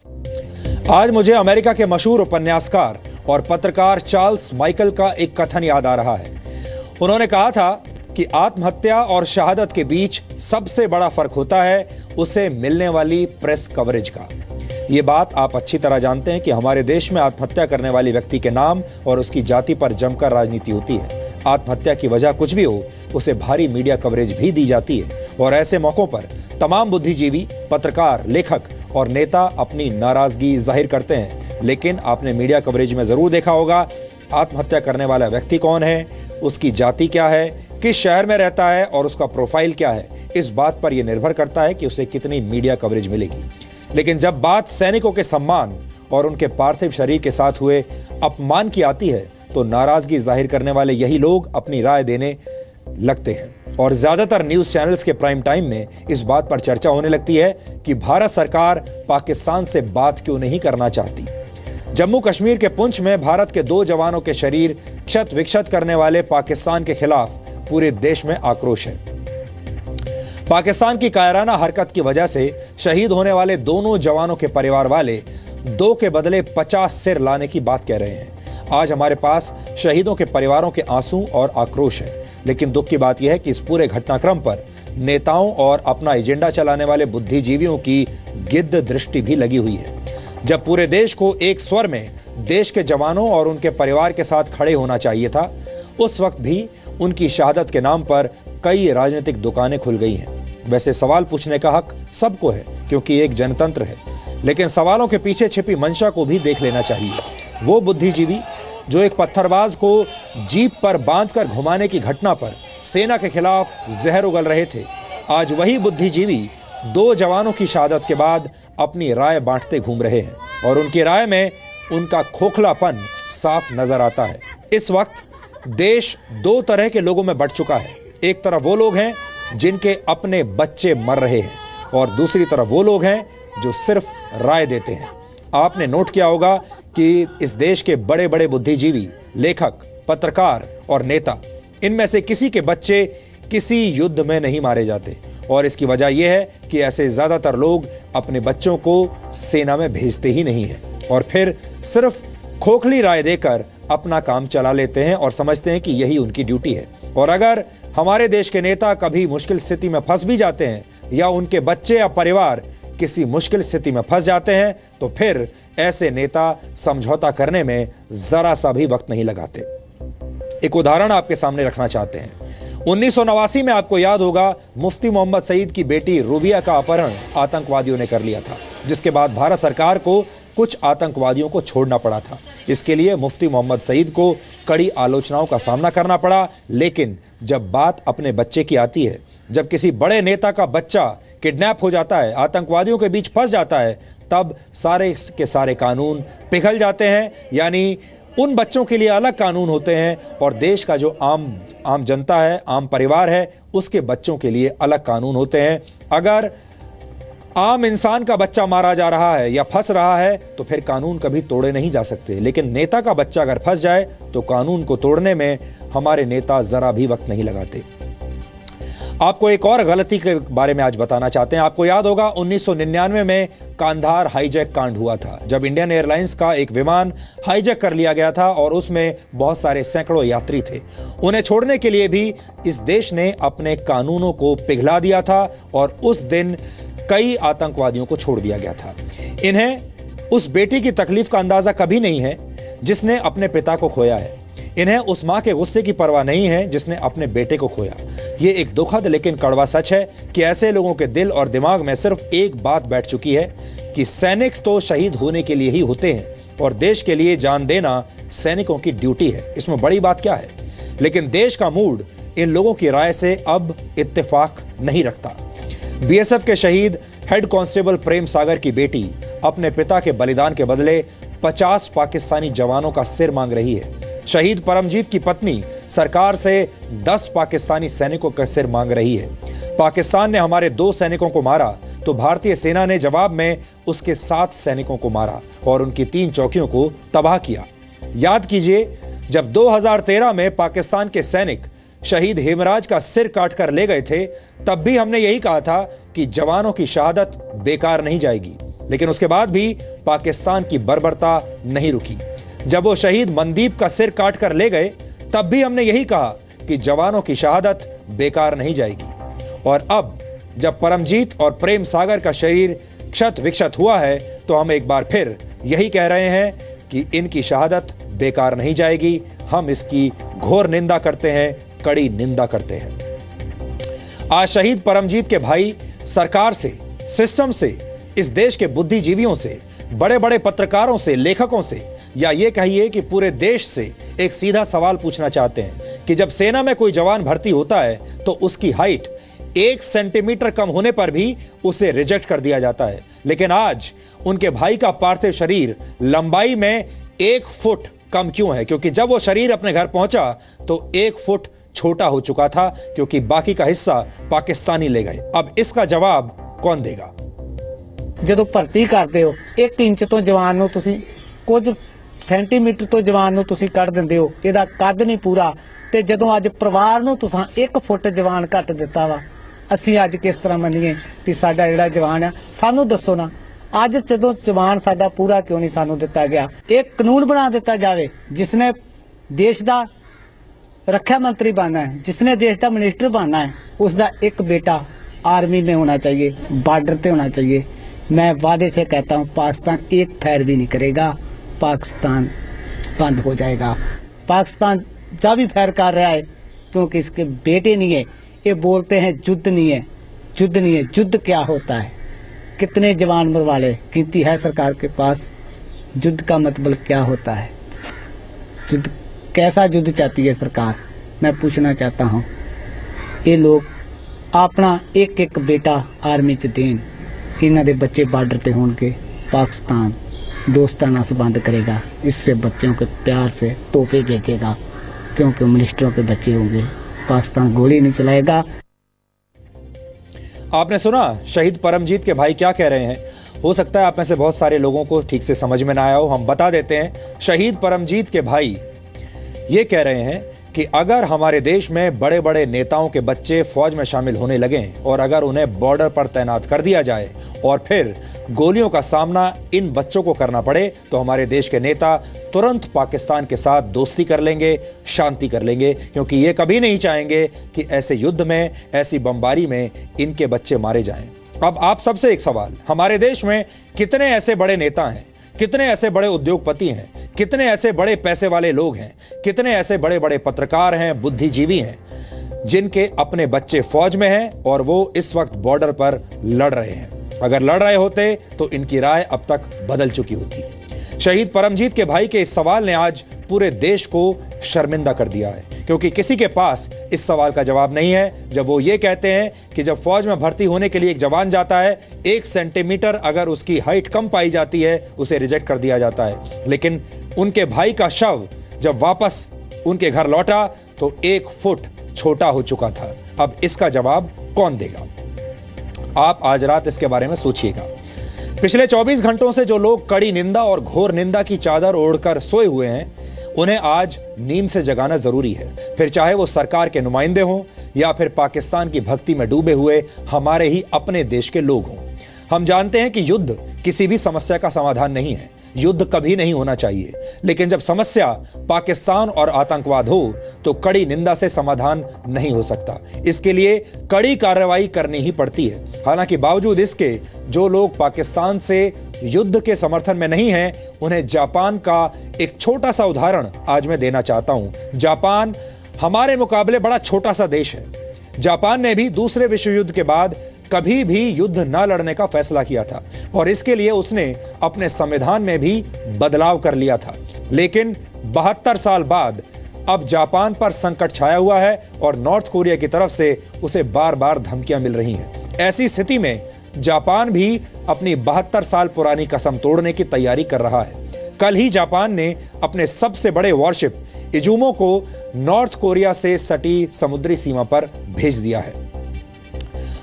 आज मुझे अमेरिका के मशहूर उपन्यासकार और पत्रकार चार्ल्स माइकल का एक कथन याद आ रहा है। उन्होंने कहा था कि आत्महत्या और शहादत के बीच सबसे बड़ा फर्क होता है उसे मिलने वाली प्रेस कवरेज का। ये बात आप अच्छी तरह जानते हैं कि हमारे देश में आत्महत्या करने वाले व्यक्ति के नाम और उसकी जाति पर जमकर राजनीति होती है। आत्महत्या की वजह कुछ भी हो, उसे भारी मीडिया कवरेज भी दी जाती है और ऐसे मौकों पर तमाम बुद्धिजीवी, पत्रकार, लेखक और नेता अपनी नाराजगी जाहिर करते हैं। लेकिन आपने मीडिया कवरेज में जरूर देखा होगा आत्महत्या करने वाला व्यक्ति कौन है, उसकी जाति क्या है, किस शहर में रहता है और उसका प्रोफाइल क्या है। इस बात पर यह निर्भर करता है कि उसे कितनी मीडिया कवरेज मिलेगी। लेकिन जब बात सैनिकों के सम्मान और उनके पार्थिव शरीर के साथ हुए अपमान की आती है तो नाराजगी जाहिर करने वाले यही लोग अपनी राय देने लगते हैं और ज्यादातर न्यूज चैनल्स के प्राइम टाइम में इस बात पर चर्चा होने लगती है कि भारत सरकार पाकिस्तान से बात क्यों नहीं करना चाहती। जम्मू कश्मीर के पुंछ में भारत के 2 जवानों के शरीर क्षत विक्षत करने वाले पाकिस्तान के खिलाफ पूरे देश में आक्रोश है। पाकिस्तान की कायराना हरकत की वजह से शहीद होने वाले दोनों जवानों के परिवार वाले 2 के बदले 50 सिर लाने की बात कह रहे हैं। आज हमारे पास शहीदों के परिवारों के आंसू और आक्रोश है, लेकिन दुख की बात यह है कि इस पूरे घटनाक्रम पर नेताओं और अपना एजेंडा चलाने वाले बुद्धिजीवियों की गिद्ध दृष्टि भी लगी हुई है। जब पूरे देश को एक स्वर में देश के जवानों और उनके परिवार के साथ खड़े होना चाहिए था, उस वक्त भी उनकी शहादत के नाम पर कई राजनीतिक दुकानें खुल गई हैं। वैसे सवाल पूछने का हक सबको है क्योंकि एक जनतंत्र है, लेकिन सवालों के पीछे छिपी मंशा को भी देख लेना चाहिए। वो बुद्धिजीवी जो एक पत्थरबाज को जीप पर बांधकर घुमाने की घटना पर सेना के खिलाफ जहर उगल रहे थे, आज वही बुद्धिजीवी 2 जवानों की शहादत के बाद अपनी राय बांटते घूम रहे हैं और उनकी राय में उनका खोखलापन साफ नजर आता है। इस वक्त देश 2 तरह के लोगों में बंट चुका है। एक तरफ वो लोग हैं जिनके अपने बच्चे मर रहे हैं और दूसरी तरफ वो लोग हैं जो सिर्फ राय देते हैं। आपने नोट किया होगा कि इस देश के बड़े बड़े बुद्धिजीवी, लेखक, पत्रकार और नेता, इनमें से किसी के बच्चे किसी युद्ध में नहीं मारे जाते और इसकी वजह यह है कि ऐसे ज्यादातर लोग अपने बच्चों को सेना में भेजते ही नहीं हैं और फिर सिर्फ खोखली राय देकर अपना काम चला लेते हैं और समझते हैं कि यही उनकी ड्यूटी है। और अगर हमारे देश के नेता कभी मुश्किल स्थिति में फंस भी जाते हैं या उनके बच्चे या परिवार किसी मुश्किल स्थिति में फंस जाते हैं तो फिर ऐसे नेता समझौता करने में जरा सा भी वक्त नहीं लगाते। एक उदाहरण आपके सामने रखना चाहते हैं। 1989 में आपको याद होगा मुफ्ती मोहम्मद सईद की बेटी रूबिया का अपहरण आतंकवादियों ने कर लिया था, जिसके बाद भारत सरकार को कुछ आतंकवादियों को छोड़ना पड़ा था। इसके लिए मुफ्ती मोहम्मद सईद को कड़ी आलोचनाओं का सामना करना पड़ा। लेकिन जब बात अपने बच्चे की आती है, जब किसी बड़े नेता का बच्चा किडनैप हो जाता है, आतंकवादियों के बीच फंस जाता है, तब सारे के सारे कानून पिघल जाते हैं। यानी उन बच्चों के लिए अलग कानून होते हैं और देश का जो आम जनता है, आम परिवार है, उसके बच्चों के लिए अलग कानून होते हैं। अगर आम इंसान का बच्चा मारा जा रहा है या फंस रहा है तो फिर कानून कभी तोड़े नहीं जा सकते, लेकिन नेता का बच्चा अगर फंस जाए तो कानून को तोड़ने में हमारे नेता जरा भी वक्त नहीं लगाते। आपको एक और गलती के बारे में आज बताना चाहते हैं। आपको याद होगा 1999 में कांधार हाईजैक कांड हुआ था, जब इंडियन एयरलाइंस का एक विमान हाईजैक कर लिया गया था और उसमें बहुत सारे सैकड़ों यात्री थे। उन्हें छोड़ने के लिए भी इस देश ने अपने कानूनों को पिघला दिया था और उस दिन कई आतंकवादियों को छोड़ दिया गया था। इन्हें उस बेटी की तकलीफ का अंदाजा कभी नहीं है जिसने अपने पिता को खोया है। इन्हें उस मां के गुस्से की परवाह नहीं है जिसने अपने बेटे को खोया। ये एक दुखद लेकिन कड़वा सच है कि ऐसे लोगों के दिल और दिमाग में सिर्फ एक बात बैठ चुकी है कि सैनिक तो शहीद होने के लिए ही होते हैं और देश के लिए जान देना सैनिकों की ड्यूटी है। इसमें बड़ी बात क्या है? लेकिन देश का मूड इन लोगों की राय से अब इत्तेफाक नहीं रखता। बीएसएफ के शहीद हेड कांस्टेबल प्रेम सागर की बेटी अपने पिता के बलिदान के बदले 50 पाकिस्तानी जवानों का सिर मांग रही है। शहीद परमजीत की पत्नी सरकार से 10 पाकिस्तानी सैनिकों का सिर मांग रही है। पाकिस्तान ने हमारे 2 सैनिकों को मारा तो भारतीय सेना ने जवाब में उसके 7 सैनिकों को मारा और उनकी 3 चौकियों को तबाह किया। याद कीजिए, जब 2013 में पाकिस्तान के सैनिक शहीद हेमराज का सिर काटकर ले गए थे, तब भी हमने यही कहा था कि जवानों की शहादत बेकार नहीं जाएगी। लेकिन उसके बाद भी पाकिस्तान की बर्बरता नहीं रुकी। जब वो शहीद मनदीप का सिर काट कर ले गए, तब भी हमने यही कहा कि जवानों की शहादत बेकार नहीं जाएगी। और अब जब परमजीत और प्रेम सागर का शरीर क्षत विक्षत हुआ है, तो हम एक बार फिर यही कह रहे हैं कि इनकी शहादत बेकार नहीं जाएगी। हम इसकी घोर निंदा करते हैं, कड़ी निंदा करते हैं। आज शहीद परमजीत के भाई सरकार से, सिस्टम से, इस देश के बुद्धिजीवियों से, बड़े बड़े पत्रकारों से, लेखकों से, या ये कहिए कि पूरे देश से एक सीधा सवाल पूछना चाहते हैं कि जब सेना में कोई जवान भर्ती होता है तो उसकी हाइट 1 सेंटीमीटर कम होने पर भी उसे रिजेक्ट कर दिया जाता है, लेकिन आज उनके भाई का पार्थिव शरीर लंबाई में 1 फुट कम क्यों है? क्योंकि जब वो शरीर अपने घर पहुंचा तो 1 फुट छोटा हो चुका था, क्योंकि बाकी का हिस्सा पाकिस्तानी ले गए। अब इसका जवाब कौन देगा? ਜਦੋਂ ਭਰਤੀ ਕਰਦੇ ਹੋ 1 ਇੰਚ ਤੋਂ ਜਵਾਨ ਨੂੰ ਤੁਸੀਂ ਕੁਝ ਸੈਂਟੀਮੀਟਰ ਤੋਂ ਜਵਾਨ ਨੂੰ ਤੁਸੀਂ ਕੱਢ ਦਿੰਦੇ ਹੋ, ਇਹਦਾ ਕੱਦ ਨਹੀਂ ਪੂਰਾ। ਤੇ ਜਦੋਂ ਅੱਜ ਪਰਿਵਾਰ ਨੂੰ ਤੁਸੀਂ 1 ਫੁੱਟ ਜਵਾਨ ਘੱਟ ਦਿੱਤਾ ਵਾ, ਅਸੀਂ ਅੱਜ ਕਿਸ ਤਰ੍ਹਾਂ ਮੰਨੀਏ ਕਿ ਸਾਡਾ ਜਿਹੜਾ ਜਵਾਨ ਆ? ਸਾਨੂੰ ਦੱਸੋ ਨਾ, ਅੱਜ ਜਦੋਂ ਜਵਾਨ ਸਾਡਾ ਪੂਰਾ ਕਿਉਂ ਨਹੀਂ ਸਾਨੂੰ ਦਿੱਤਾ ਗਿਆ? ਇੱਕ ਕਾਨੂੰਨ ਬਣਾ ਦਿੱਤਾ ਜਾਵੇ, ਜਿਸਨੇ ਦੇਸ਼ ਦਾ ਰੱਖਿਆ मंत्री बनना है, जिसने देश का मिनिस्टर बनना है, उसका एक बेटा आर्मी में होना चाहिए, बॉर्डर पे होना चाहिए। मैं वादे से कहता हूँ पाकिस्तान एक फैर भी नहीं करेगा, पाकिस्तान बंद हो जाएगा। पाकिस्तान जब भी फैर कर रहा है क्योंकि इसके बेटे नहीं है। ये बोलते हैं युद्ध नहीं है, युद्ध नहीं है। युद्ध क्या होता है? कितने जवान मरवाले गिनती है सरकार के पास? युद्ध का मतलब क्या होता है? युद्ध कैसा युद्ध चाहती है सरकार? मैं पूछना चाहता हूँ। ये लोग अपना एक एक बेटा आर्मी च देन, इन्हों के बच्चे बॉर्डर ते होंगे, पाकिस्तान दोस्ताना संबंध करेगा, इससे बच्चों के प्यार से तोहफे भेजेगा, क्योंकि मिनिस्टरों के बच्चे होंगे। पाकिस्तान गोली नहीं चलाएगा। आपने सुना शहीद परमजीत के भाई क्या कह रहे हैं। हो सकता है आप में से बहुत सारे लोगों को ठीक से समझ में ना आया हो, हम बता देते हैं। शहीद परमजीत के भाई ये कह रहे हैं कि अगर हमारे देश में बड़े बड़े नेताओं के बच्चे फौज में शामिल होने लगें और अगर उन्हें बॉर्डर पर तैनात कर दिया जाए और फिर गोलियों का सामना इन बच्चों को करना पड़े, तो हमारे देश के नेता तुरंत पाकिस्तान के साथ दोस्ती कर लेंगे, शांति कर लेंगे, क्योंकि ये कभी नहीं चाहेंगे कि ऐसे युद्ध में, ऐसी बमबारी में इनके बच्चे मारे जाएं। अब आप सबसे एक सवाल, हमारे देश में कितने ऐसे बड़े नेता हैं, कितने ऐसे बड़े उद्योगपति हैं, कितने ऐसे बड़े पैसे वाले लोग हैं, कितने ऐसे बड़े बड़े पत्रकार हैं, बुद्धिजीवी हैं, जिनके अपने बच्चे फौज में हैं और वो इस वक्त बॉर्डर पर लड़ रहे हैं। अगर लड़ रहे होते तो इनकी राय अब तक बदल चुकी होती। शहीद परमजीत के भाई के इस सवाल ने आज पूरे देश को शर्मिंदा कर दिया है, क्योंकि किसी के पास इस सवाल का जवाब नहीं है। जब वो ये कहते हैं कि जब फौज में भर्ती होने के लिए एक जवान जाता है, 1 सेंटीमीटर अगर उसकी हाइट कम पाई जाती है, उसे रिजेक्ट कर दिया जाता है। लेकिन उनके भाई का शव जब वापस उनके घर लौटा तो 1 फुट छोटा हो चुका था। अब इसका जवाब कौन देगा? आप आज रात इसके बारे में सोचिएगा। पिछले 24 घंटों से जो लोग कड़ी निंदा और घोर निंदा की चादर ओढ़कर सोए हुए हैं, उन्हें आज नींद से जगाना जरूरी है। फिर चाहे वो सरकार के नुमाइंदे हों या फिर पाकिस्तान की भक्ति में डूबे हुए हमारे ही अपने देश के लोग हों। हम जानते हैं कि युद्ध किसी भी समस्या का समाधान नहीं है, युद्ध कभी नहीं होना चाहिए, लेकिन जब समस्या पाकिस्तान और आतंकवाद हो तो कड़ी निंदा से समाधान नहीं हो सकता। इसके लिए कड़ी कार्रवाई करनी ही पड़ती है। हालांकि बावजूद इसके जो लोग पाकिस्तान से युद्ध के समर्थन में नहीं हैं, उन्हें जापान का एक छोटा सा उदाहरण आज मैं देना चाहता हूं। जापान हमारे मुकाबले बड़ा छोटा सा देश है। जापान ने भी दूसरे विश्व युद्ध के बाद कभी भी युद्ध न लड़ने का फैसला किया था और इसके लिए उसने अपने संविधान में भी बदलाव कर लिया था। लेकिन 72 साल बाद अब जापान पर संकट छाया हुआ है और नॉर्थ कोरिया की तरफ से उसे बार बार धमकियां मिल रही हैं। ऐसी स्थिति में जापान भी अपनी 72 साल पुरानी कसम तोड़ने की तैयारी कर रहा है। कल ही जापान ने अपने सबसे बड़े वॉरशिप इजुमो को नॉर्थ कोरिया से सटी समुद्री सीमा पर भेज दिया है।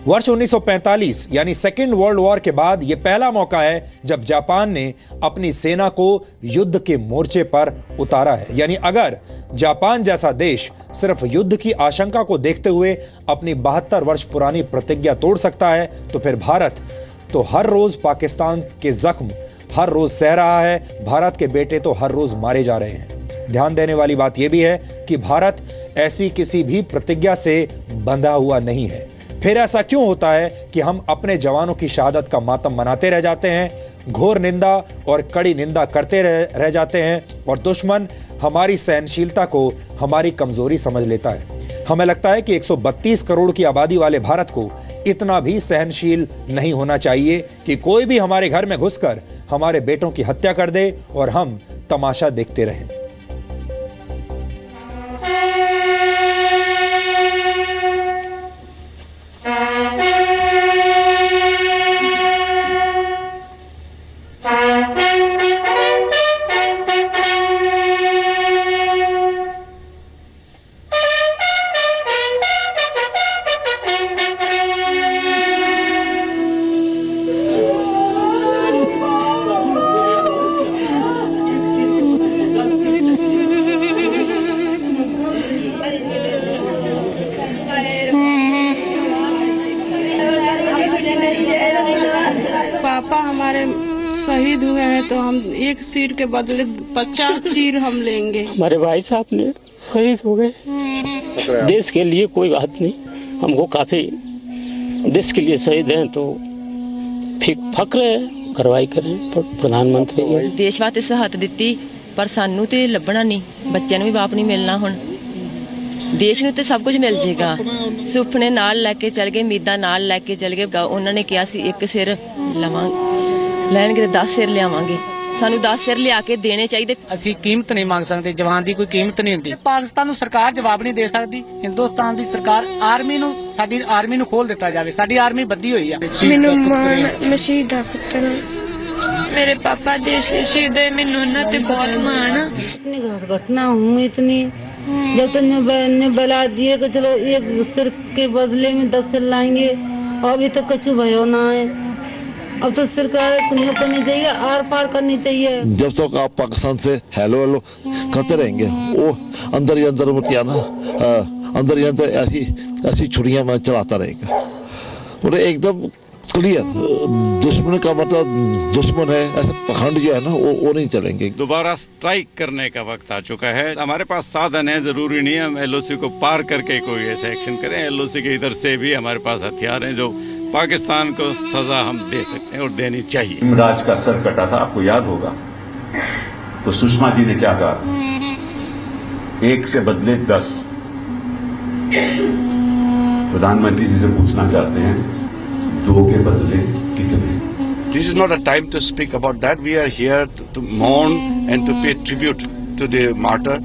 वर्ष 1945 यानी सेकेंड वर्ल्ड वॉर के बाद यह पहला मौका है जब जापान ने अपनी सेना को युद्ध के मोर्चे पर उतारा है। यानी अगर जापान जैसा देश सिर्फ युद्ध की आशंका को देखते हुए अपनी 72 वर्ष पुरानी प्रतिज्ञा तोड़ सकता है, तो फिर भारत तो हर रोज पाकिस्तान के जख्म हर रोज सह रहा है, भारत के बेटे तो हर रोज मारे जा रहे हैं। ध्यान देने वाली बात यह भी है कि भारत ऐसी किसी भी प्रतिज्ञा से बंधा हुआ नहीं है। फिर ऐसा क्यों होता है कि हम अपने जवानों की शहादत का मातम मनाते रह जाते हैं, घोर निंदा और कड़ी निंदा करते रह जाते हैं, और दुश्मन हमारी सहनशीलता को हमारी कमजोरी समझ लेता है। हमें लगता है कि 132 करोड़ की आबादी वाले भारत को इतना भी सहनशील नहीं होना चाहिए कि कोई भी हमारे घर में घुसकर हमारे बेटों की हत्या कर दे और हम तमाशा देखते रहें। पापा हमारे शहीद हुए हैं तो हम एक सिर के बदले 50 सिर हम लेंगे। हमारे भाई साहब ने शहीद हो गए देश के लिए, कोई बात नहीं, हमको काफी देश के लिए शहीद हैं तो फक्र है, कार्रवाई करें। प्रधानमंत्री देश वास्ते शहादत दिती पर सानू ते लभना नहीं, बच्चों ਨੂੰ भी बाप नहीं मिलना। हुण देश ਨੂੰ ਤੇ सब कुछ मिल जाएगा। सुपने नाल लैके चल गए, उम्मीदां नाल लैके चल गए। उन्होंने कहा सी एक सिर लैणगे 10 सिर लियावांगे, सानू 10 सिर लिया के देने चाहिए। ਅਸੀਂ ਕੀਮਤ ਨਹੀਂ ਮੰਗ ਸਕਦੇ, ਜਵਾਨ ਦੀ ਕੋਈ ਕੀਮਤ ਨਹੀਂ ਹੁੰਦੀ। ਪਾਕਿਸਤਾਨ ਨੂੰ ਸਰਕਾਰ ਜਵਾਬ ਨਹੀਂ ਦੇ ਸਕਦੀ, ਹਿੰਦੁਸਤਾਨ ਦੀ ਸਰਕਾਰ ਆਰਮੀ ਨੂੰ, ਸਾਡੀ ਆਰਮੀ ਨੂੰ ਖੋਲ ਦਿੱਤਾ ਜਾਵੇ। ਸਾਡੀ ਆਰਮੀ ਬੱਧੀ ਹੋਈ ਆ। ਮੈਨੂੰ ਮਾਣ ਮਸ਼ੀਦ ਦਾ ਪੁੱਤਰ मेरे पापा देश के शहीद है, मैंने उन्हें ते बहुत मान। इतनी घटना हुई इतनी, जब तो बला दिए कि चलो एक सिर के बदले में 10 सिर लाएंगे, और अभी तक कछु भयो ना है। अब तो सरकार करनी चाहिए, आर पार करनी चाहिए। जब तक आप पाकिस्तान से हेलो हेलो करते रहेंगे, वो अंदर ही अंदर क्या ना अंदर ही अंदर ऐसी छुड़ियां मैं चलाता रहेगा। और एकदम क्लियर दुश्मन का मतलब दुश्मन है, ऐसे पखंड जो है ना वो नहीं चलेंगे। दोबारा स्ट्राइक करने का वक्त आ चुका है। हमारे पास साधन है, जरूरी नहीं है हम LOC को पार करके कोई ऐसा एक्शन करें। LOC के इधर से भी हमारे पास हथियार हैं जो पाकिस्तान को सजा हम दे सकते हैं और देनी चाहिए। इमराज का सर कटा था, आपको याद होगा, तो सुषमा जी ने क्या कहा, 1 से बदले 10। प्रधानमंत्री जी से पूछना चाहते हैं 2 के बदले कितने? This is not a time to speak about that. We are here to mourn and to pay tribute to the martyr,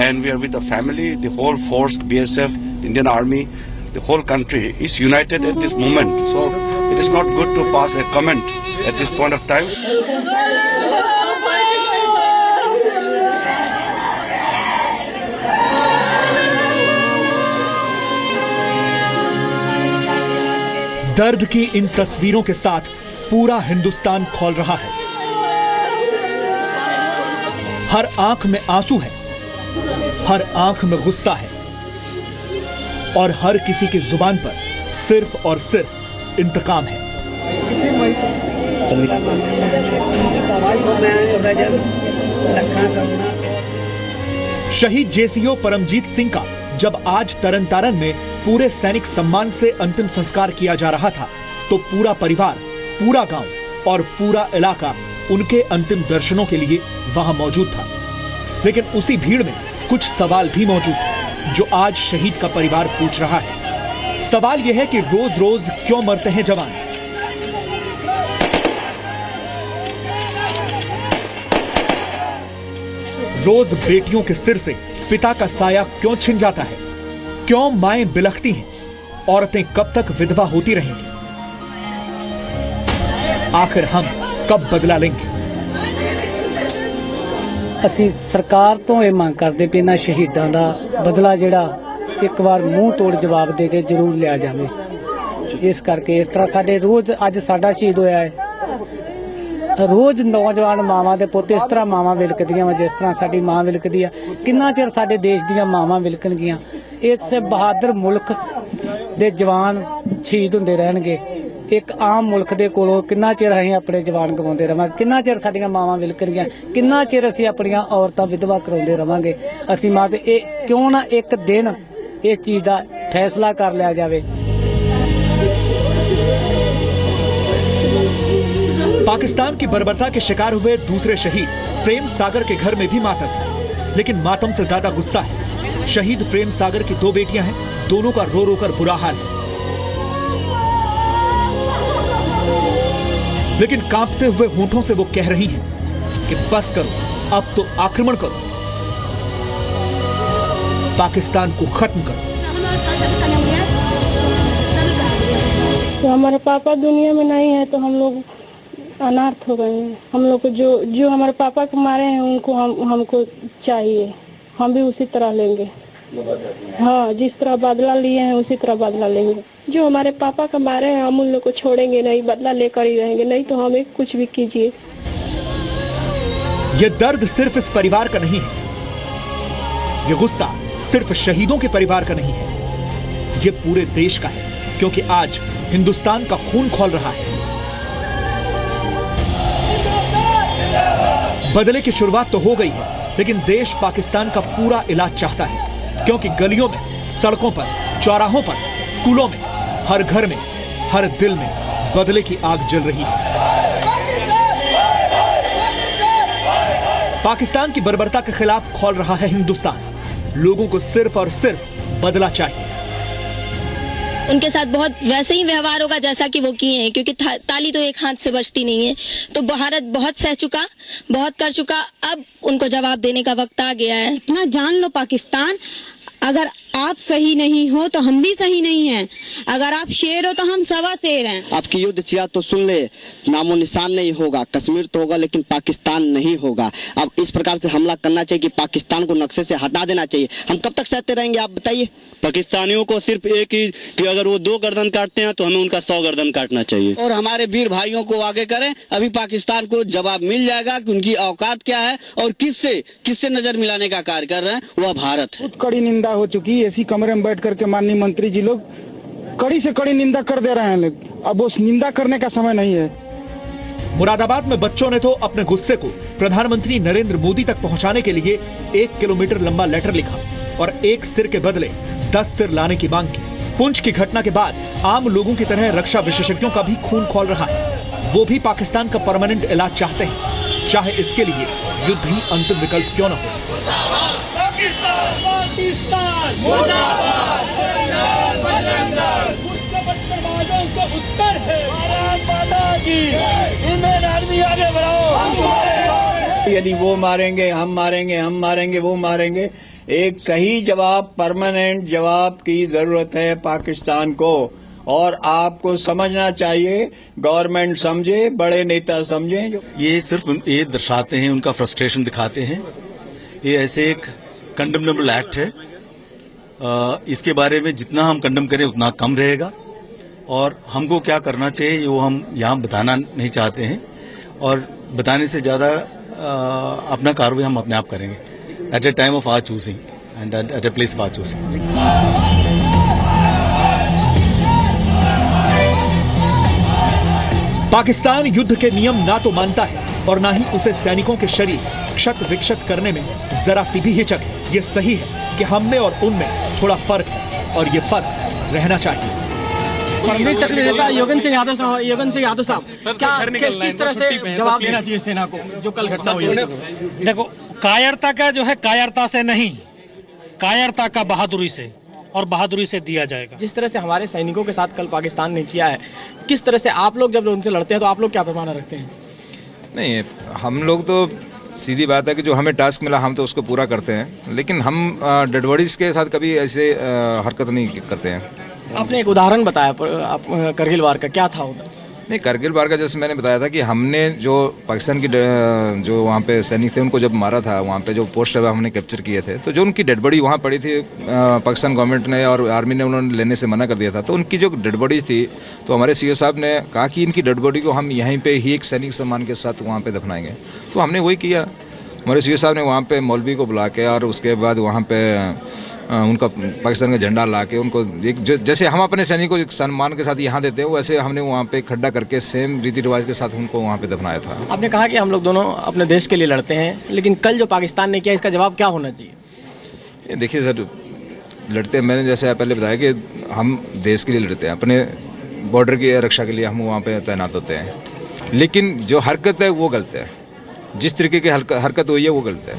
and we are with the family, the whole force, BSF, Indian Army, the whole country is united at this moment. So it is not good to pass a comment at this point of time. दर्द की इन तस्वीरों के साथ पूरा हिंदुस्तान खौल रहा है। हर आंख में आंसू है, हर आंख में गुस्सा है, और हर किसी की जुबान पर सिर्फ और सिर्फ इंतकाम है। शहीद JCO परमजीत सिंह का जब आज तरनतारन में पूरे सैनिक सम्मान से अंतिम संस्कार किया जा रहा था, तो पूरा परिवार, पूरा गांव और पूरा इलाका उनके अंतिम दर्शनों के लिए वहां मौजूद था। लेकिन उसी भीड़ में कुछ सवाल भी मौजूद थे जो आज शहीद का परिवार पूछ रहा है। सवाल यह है कि रोज रोज क्यों मरते हैं जवान? रोज बेटियों के सिर से पिता का साया क्यों छिन जाता है? क्यों माएं बिलखती हैं? औरतें कब तक विधवा होती रहेंगी? आखिर हम कब बदला लेंगे? ਅਸੀਂ ਸਰਕਾਰ ਤੋਂ ਇਹ ਮੰਗ ਕਰਦੇ ਪਏ ਨਾ, ਸ਼ਹੀਦਾਂ ਦਾ ਬਦਲਾ ਜਿਹੜਾ ਇੱਕ ਵਾਰ ਮੂੰਹ ਤੋੜ ਜਵਾਬ ਦੇ ਕੇ ਜ਼ਰੂਰ ਲਿਆ ਜਾਵੇ। ਇਸ ਕਰਕੇ ਇਸ ਤਰ੍ਹਾਂ ਸਾਡੇ ਰੋਜ਼ ਅੱਜ ਸਾਡਾ ਸ਼ਹੀਦ ਹੋਇਆ ਹੈ, रोज नौजवान मावां दे पुत्त इस तरह मावां विलकदियां वा जिस तरह साडी मां विलकदी आ। किन्ना चिर साडे देश दियां मावां विलकणगियां? इस बहादुर मुल्क दे जवान शहीद हुंदे रहणगे, ਇੱਕ ਆਮ ਮੁਲਕ ਦੇ ਕੋਲੋਂ ਕਿੰਨਾ ਚਿਰ ਅਸੀਂ ਆਪਣੇ ਜਵਾਨ ਗਵਾਉਂਦੇ ਰਵਾਂਗੇ, ਕਿੰਨਾ ਚਿਰ ਸਾਡੀਆਂ ਮਾਵਾਂ ਵਿਲਕਣਗੀਆਂ, ਕਿੰਨਾ ਚਿਰ ਅਸੀਂ ਆਪਣੀਆਂ ਔਰਤਾਂ ਵਿਧਵਾ ਕਰਾਉਂਦੇ ਰਵਾਂਗੇ। ਅਸੀਂ ਮਾਂ ਤੇ ਇਹ ਕਿਉਂ ਨਾ ਇੱਕ ਦਿਨ ਇਸ ਚੀਜ਼ ਦਾ फैसला कर लिया जाए। पाकिस्तान की बर्बरता के शिकार हुए दूसरे शहीद प्रेम सागर के घर में भी मातम है, लेकिन मातम से ज्यादा गुस्सा है। शहीद प्रेम सागर की 2 बेटियां हैं, दोनों का रो रो कर बुरा हाल है, लेकिन कांपते हुए होंठों से वो कह रही हैं कि बस करो, अब तो आक्रमण करो, पाकिस्तान को खत्म करो। तो हमारे पापा दुनिया में नहीं है तो हम लोग अनाथ हो गए हैं। हम लोग को जो हमारे पापा को मारे हैं उनको हमको चाहिए, हम भी उसी तरह लेंगे। हाँ, जिस तरह बदला लिए हैं उसी तरह बदला लेंगे। जो हमारे पापा का मारे हैं हम उन लोग को छोड़ेंगे नहीं, बदला लेकर ही रहेंगे, नहीं तो हमें कुछ भी कीजिए। ये दर्द सिर्फ इस परिवार का नहीं है, ये गुस्सा सिर्फ शहीदों के परिवार का नहीं है, ये पूरे देश का है, क्योंकि आज हिंदुस्तान का खून खौल रहा है। बदले की शुरुआत तो हो गई है, लेकिन देश पाकिस्तान का पूरा इलाज चाहता है, क्योंकि गलियों में, सड़कों पर, चौराहों पर, स्कूलों में, हर घर में, हर दिल में बदले की आग जल रही है। पाकिस्तान की बर्बरता के खिलाफ खौल रहा है हिंदुस्तान। लोगों को सिर्फ और सिर्फ बदला चाहिए। उनके साथ बहुत वैसे ही व्यवहार होगा जैसा कि वो किए हैं, क्योंकि ताली तो एक हाथ से बजती नहीं है। तो भारत बहुत सह चुका, बहुत कर चुका, अब उनको जवाब देने का वक्त आ गया है। इतना जान लो पाकिस्तान, अगर आप सही नहीं हो तो हम भी सही नहीं हैं, अगर आप शेर हो तो हम सवा शेर हैं। आपकी युद्ध चिया तो सुन ले, नामो निशान नहीं होगा, कश्मीर तो होगा लेकिन पाकिस्तान नहीं होगा। अब इस प्रकार से हमला करना चाहिए कि पाकिस्तान को नक्शे से हटा देना चाहिए। हम कब तक सहते रहेंगे आप बताइए। पाकिस्तानियों को सिर्फ एक ही कि अगर वो 2 गर्दन काटते हैं तो हमें उनका 100 गर्दन काटना चाहिए। और हमारे वीर भाइयों को आगे करें, अभी पाकिस्तान को जवाब मिल जाएगा कि उनकी औकात क्या है और किससे नजर मिलाने का कार्य कर रहे हैं, वह भारत है। कड़ी निंदा हो चुकी है, इसी कमरे में बैठ करके माननीय मंत्री जी लोग कड़ी से कड़ी निंदा कर दे रहे हैं, अब उस निंदा करने का समय नहीं है। मुरादाबाद में बच्चों ने तो अपने गुस्से को प्रधानमंत्री नरेंद्र मोदी तक पहुंचाने के लिए 1 किलोमीटर लंबा लेटर लिखा और एक सिर के बदले 10 सिर लाने की मांग की। पुंछ की घटना के बाद आम लोगों की तरह रक्षा विशेषज्ञों का भी खून खौल रहा है। वो भी पाकिस्तान का परमानेंट इलाज चाहते हैं, चाहे इसके लिए युद्ध ही अंतिम विकल्प क्यों न हो। उत्तर है भारत माता की, इंडियन आर्मी आगे बढ़ाओ। यदि वो मारेंगे हम मारेंगे, हम मारेंगे वो मारेंगे, एक सही जवाब, परमानेंट जवाब की जरूरत है पाकिस्तान को। और आपको समझना चाहिए, गवर्नमेंट समझे, बड़े नेता समझे। ये सिर्फ ये दर्शाते हैं, उनका फ्रस्ट्रेशन दिखाते हैं। ये ऐसे एक कंडेमनेबल एक्ट है, इसके बारे में जितना हम कंडेम करें उतना कम रहेगा। और हमको क्या करना चाहिए वो हम यहाँ बताना नहीं चाहते हैं, और बताने से ज़्यादा अपना कार्रवाई हम अपने आप करेंगे at a time of our choosing and at a place of our choosing. Pakistan युद्ध के नियम ना तो मानता है और ना ही उसे सैनिकों के शरीर क्षत विक्षत करने में जरा सी भी हिचक है। ये सही है कि हम में और उनमें थोड़ा फर्क है और ये फर्क रहना चाहिए। परमवीर चक्र नेता योगेंद्र सिंह यादव साहब, क्या किस तरह से जवाब देना चाहिए सेना को जो कल घटना हुई है? देखो, कायरता का जो है कायरता से नहीं, कायरता का बहादुरी से, और बहादुरी से दिया जाएगा। जिस तरह से हमारे सैनिकों के साथ कल पाकिस्तान ने किया है, किस तरह से आप लोग जब उनसे लड़ते हैं तो आप लोग क्या पैमाना रखते हैं? नहीं, हम लोग तो सीधी बात है कि जो हमें टास्क मिला हम तो उसको पूरा करते हैं, लेकिन हम डेड बॉडीज के साथ कभी ऐसे हरकत नहीं करते हैं। आपने एक उदाहरण बताया करगिल वार का, क्या था उधर? नहीं, करगिल वार का जैसे मैंने बताया था कि हमने जो पाकिस्तान की जो वहाँ पे सैनिक थे उनको जब मारा था, वहाँ पे जो पोस्ट हमने कैप्चर किए थे, तो जो उनकी डेड बॉडी वहाँ पड़ी थी, पाकिस्तान गवर्नमेंट ने और आर्मी ने उन्होंने लेने से मना कर दिया था। तो उनकी जो डेड बॉडीज थी, तो हमारे सीओ साहब ने कहा कि इनकी डेड बॉडी को हम यहीं पर ही एक सैनिक सम्मान के साथ वहाँ पर दफनाएंगे। तो हमने वही किया। हमारे सीओ साहब ने वहाँ पे मौलवी को बुला के और उसके बाद वहाँ पे उनका पाकिस्तान का झंडा ला के उनको जैसे हम अपने सैनिकों को सम्मान के साथ यहाँ देते हैं, वैसे हमने वहाँ पे खड्डा करके सेम रीति रिवाज के साथ उनको वहाँ पे दफनाया था। आपने कहा कि हम लोग दोनों अपने देश के लिए लड़ते हैं, लेकिन कल जो पाकिस्तान ने किया इसका जवाब क्या होना चाहिए? देखिए सर, लड़ते हैं, मैंने जैसे पहले बताया कि हम देश के लिए लड़ते हैं, अपने बॉर्डर की रक्षा के लिए हम वहाँ पे तैनात होते हैं, लेकिन जो हरकत है वो गलत है, जिस तरीके की हरकत हुई है वो गलत है।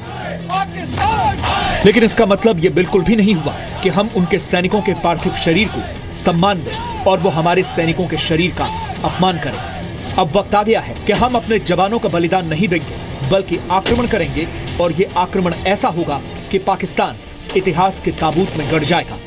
लेकिन इसका मतलब ये बिल्कुल भी नहीं हुआ कि हम उनके सैनिकों के पार्थिव शरीर को सम्मान दें और वो हमारे सैनिकों के शरीर का अपमान करें। अब वक्त आ गया है कि हम अपने जवानों का बलिदान नहीं देंगे, बल्कि आक्रमण करेंगे, और ये आक्रमण ऐसा होगा कि पाकिस्तान इतिहास के ताबूत में गड़ जाएगा।